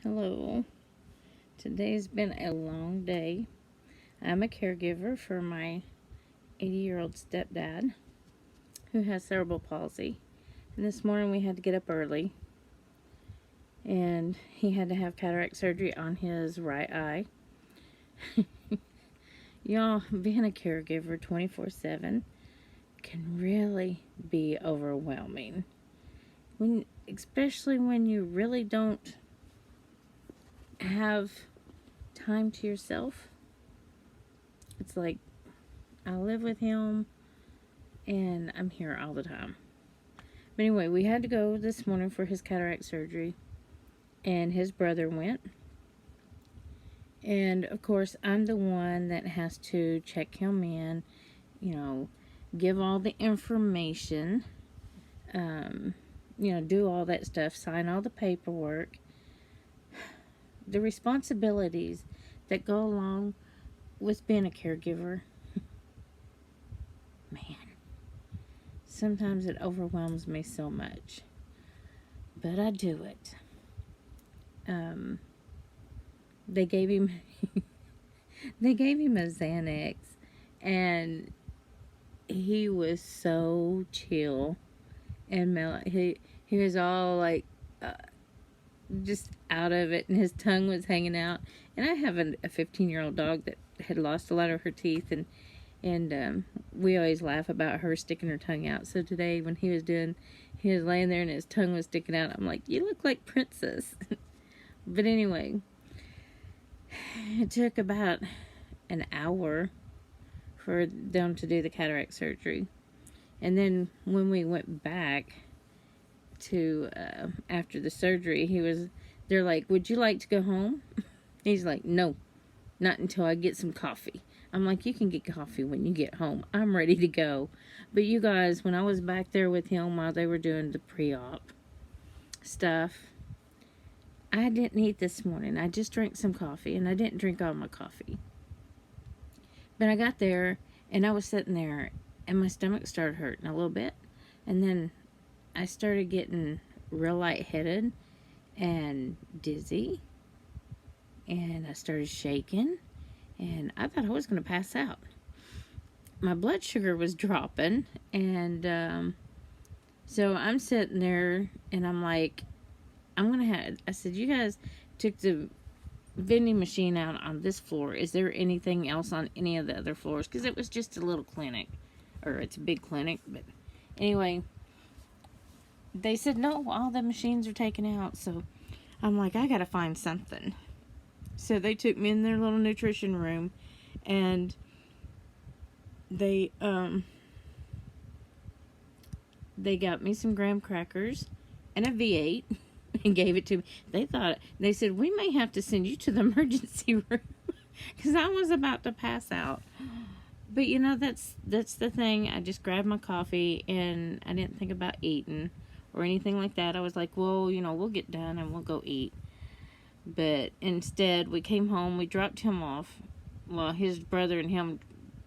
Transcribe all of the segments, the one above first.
Hello. Today's been a long day. I'm a caregiver for my 80-year-old stepdad who has cerebral palsy. And this morning we had to get up early and he had to have cataract surgery on his right eye. Y'all, being a caregiver 24/7 can really be overwhelming. Especially when you really don't have time to yourself. It's like I live with him and I'm here all the time. But anyway, we had to go this morning for his cataract surgery, and his brother went. And of course, I'm the one that has to check him in, give all the information, do all that stuff, sign all the paperwork. The responsibilities that go along with being a caregiver, man, sometimes it overwhelms me so much, but I do it. They gave him a Xanax, and he was so chill and he was all like just out of it, and his tongue was hanging out. And I have a 15-year-old dog that had lost a lot of her teeth, and we always laugh about her sticking her tongue out. So today when he was laying there and his tongue was sticking out, I'm like, you look like Princess. But anyway, it took about an hour for them to do the cataract surgery. And then when we went back to after the surgery, they're like, would you like to go home? He's like, no, not until I get some coffee. I'm like, you can get coffee when you get home. I'm ready to go. But you guys, when I was back there with him while they were doing the pre-op stuff, I didn't eat this morning. I just drank some coffee, and I didn't drink all my coffee. But I got there, and I was sitting there, and my stomach started hurting a little bit. And then I started getting real lightheaded and dizzy, and I started shaking, and I thought I was going to pass out. My blood sugar was dropping, and so I'm sitting there, and I'm like, I said, you guys took the vending machine out on this floor. Is there anything else on any of the other floors? Because it was just a little clinic, or it's a big clinic, but anyway, they said, no, all the machines are taken out. So I'm like, I gotta find something. So they took me in their little nutrition room, and they got me some graham crackers and a V8 and gave it to me. They said, we may have to send you to the emergency room, because I was about to pass out. But that's the thing. I just grabbed my coffee, and I didn't think about eating or anything like that. I was like, well, we'll get done and we'll go eat. But instead, we came home, we dropped him off. Well, his brother and him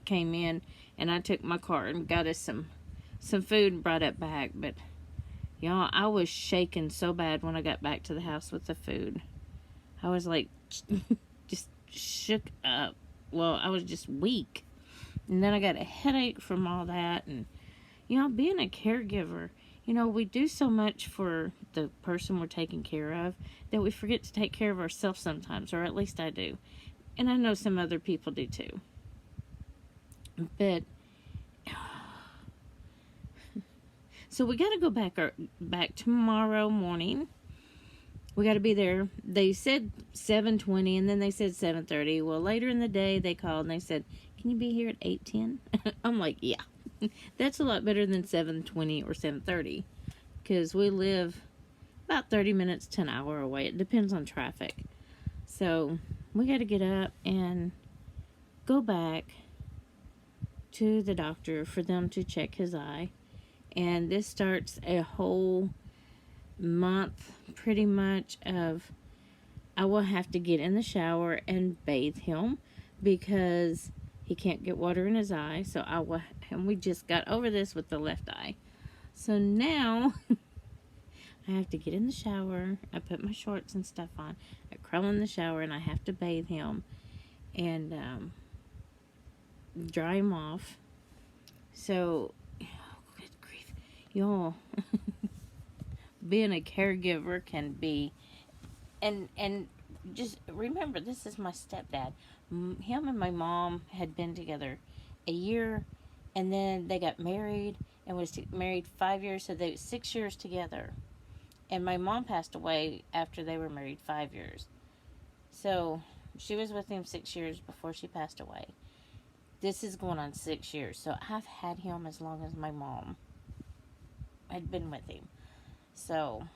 came in, and I took my car and got us some food and brought it back. But y'all, I was shaking so bad when I got back to the house with the food. I was like, just shook up. Well, I was just weak. And then I got a headache from all that. And, being a caregiver, we do so much for the person we're taking care of that we forget to take care of ourselves sometimes, or at least I do. And I know some other people do too. But so we got to go back tomorrow morning. We got to be there. They said 7:20, and then they said 7:30. Well, later in the day, they called and they said, can you be here at 8:10? I'm like, yeah. That's a lot better than 7:20 or 7:30, because we live about 30 minutes to an hour away. It depends on traffic. So we got to get up and go back to the doctor for them to check his eye. And this starts a whole month pretty much of I will have to get in the shower and bathe him because he can't get water in his eye. So and we just got over this with the left eye. So now I have to get in the shower. I put my shorts and stuff on. I crawl in the shower and I have to bathe him and dry him off. So, oh, good grief, y'all. Being a caregiver can be, and just remember, this is my stepdad. Him and my mom had been together a year, and then they got married and was married 5 years, so they 6 years together. And my mom passed away after they were married 5 years. So she was with him 6 years before she passed away. This is going on 6 years. So I've had him as long as my mom had been with him. So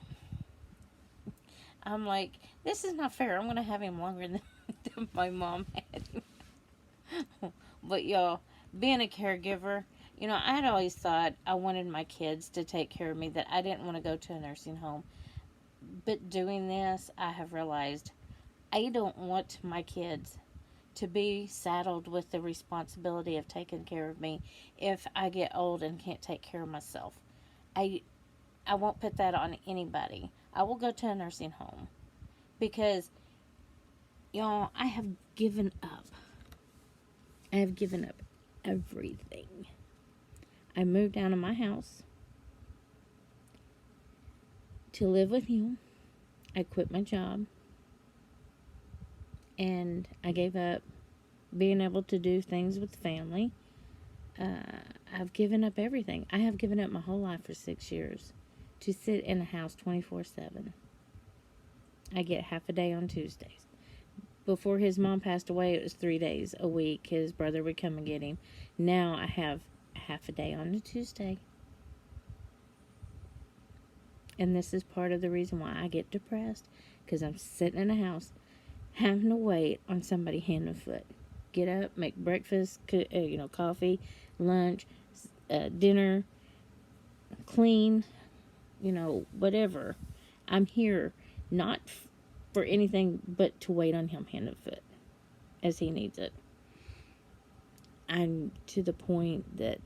I'm like, this is not fair. I'm going to have him longer than my mom had him. But y'all, being a caregiver, I had always thought I wanted my kids to take care of me, that I didn't want to go to a nursing home. But doing this, I have realized I don't want my kids to be saddled with the responsibility of taking care of me if I get old and can't take care of myself. I won't put that on anybody. I will go to a nursing home because, y'all, I have given up. I have given up everything. I moved out of my house to live with him. I quit my job. And I gave up being able to do things with family. I've given up everything. I have given up my whole life for 6 years to sit in a house 24/7. I get half a day on Tuesdays. Before his mom passed away, it was 3 days a week. His brother would come and get him. Now I have half a day on a Tuesday. And this is part of the reason why I get depressed, because I'm sitting in a house having to wait on somebody hand and foot. Get up, make breakfast, coffee, lunch, dinner, clean, whatever. I'm here not for anything but to wait on him hand and foot as he needs it. I'm to the point that,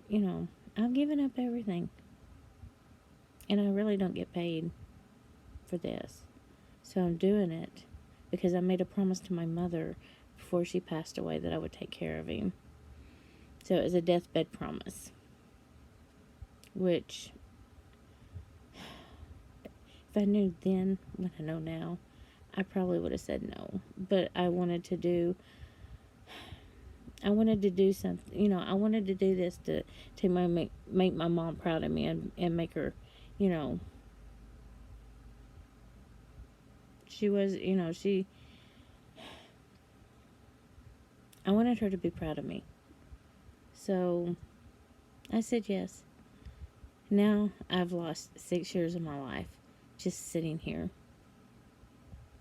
I've given up everything. And I really don't get paid for this. So I'm doing it because I made a promise to my mother before she passed away that I would take care of him. So it was a deathbed promise. Which, if I knew then what I know now, I probably would have said no. But I wanted to do something. I wanted to do this to make my mom proud of me and make her, she was, I wanted her to be proud of me. So I said yes. Now I've lost 6 years of my life just sitting here.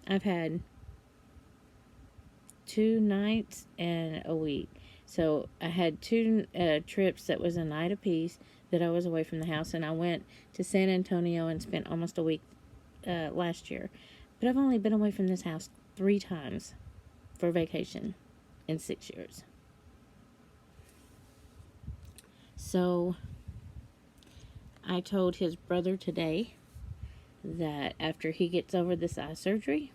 I've had 2 nights and a week. So I had 2 trips that was a night apiece that I was away from the house, and I went to San Antonio and spent almost a week last year. But I've only been away from this house 3 times for vacation in 6 years. So I told his brother today that after he gets over this eye surgery,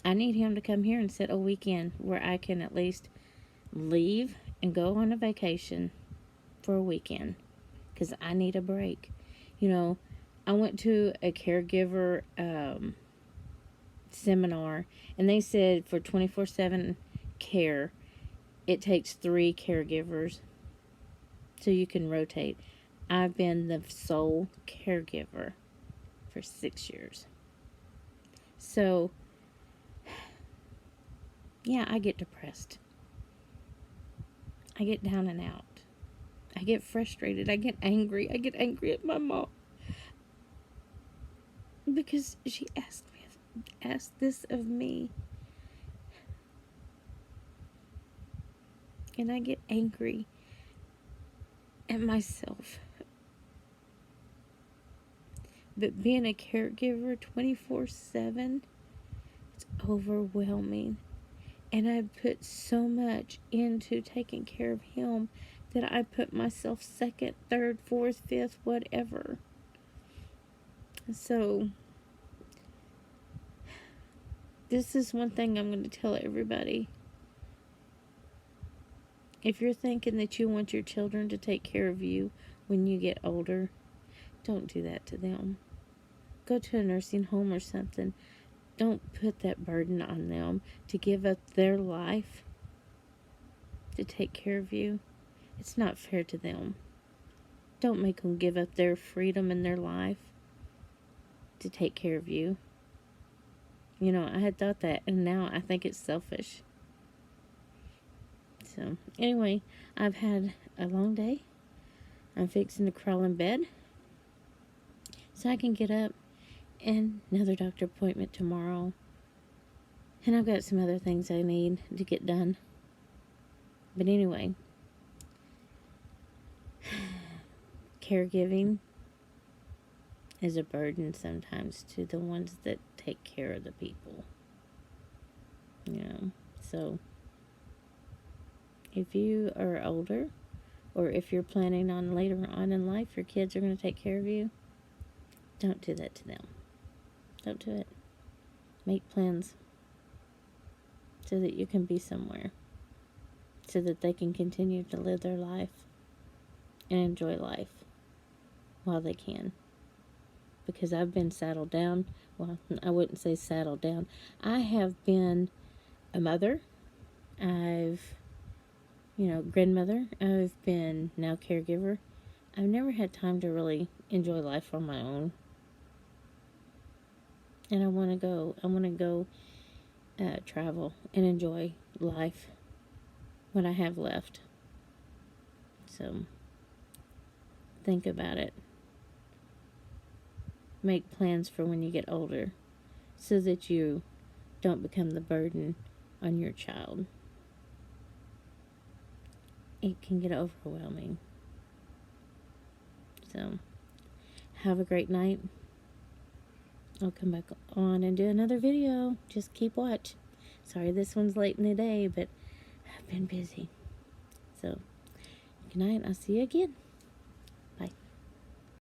I need him to come here and sit a weekend where I can at least leave and go on a vacation for a weekend, because I need a break. I went to a caregiver seminar, and they said for 24/7 care, it takes 3 caregivers, so you can rotate. I've been the sole caregiver for 6 years. So, yeah, I get depressed. I get down and out. I get frustrated. I get angry. I get angry at my mom because she asked this of me. And I get angry at myself. But being a caregiver 24/7, it's overwhelming. And I put so much into taking care of him that I put myself second, third, fourth, fifth, whatever. So, this is one thing I'm going to tell everybody. If you're thinking that you want your children to take care of you when you get older, don't do that to them. Go to a nursing home or something. Don't put that burden on them to give up their life to take care of you. It's not fair to them. Don't make them give up their freedom and their life to take care of you. You know, I had thought that, and now I think it's selfish. So, anyway, I've had a long day. I'm fixing to crawl in bed so I can get up, and another doctor appointment tomorrow. And I've got some other things I need to get done. But anyway, caregiving is a burden sometimes to the ones that take care of the people. You know, so if you are older, or if you're planning on later on in life your kids are going to take care of you, don't do that to them. Don't do it. Make plans so that you can be somewhere, so that they can continue to live their life and enjoy life while they can. Because I've been saddled down. Well, I wouldn't say saddled down. I have been a mother. I've, grandmother. I've been now caregiver. I've never had time to really enjoy life on my own. And I want to go travel and enjoy life what I have left. So, think about it. Make plans for when you get older so that you don't become the burden on your child. It can get overwhelming. So, have a great night. I'll come back on and do another video. Just keep watch. Sorry this one's late in the day, but I've been busy. So, good night. I'll see you again.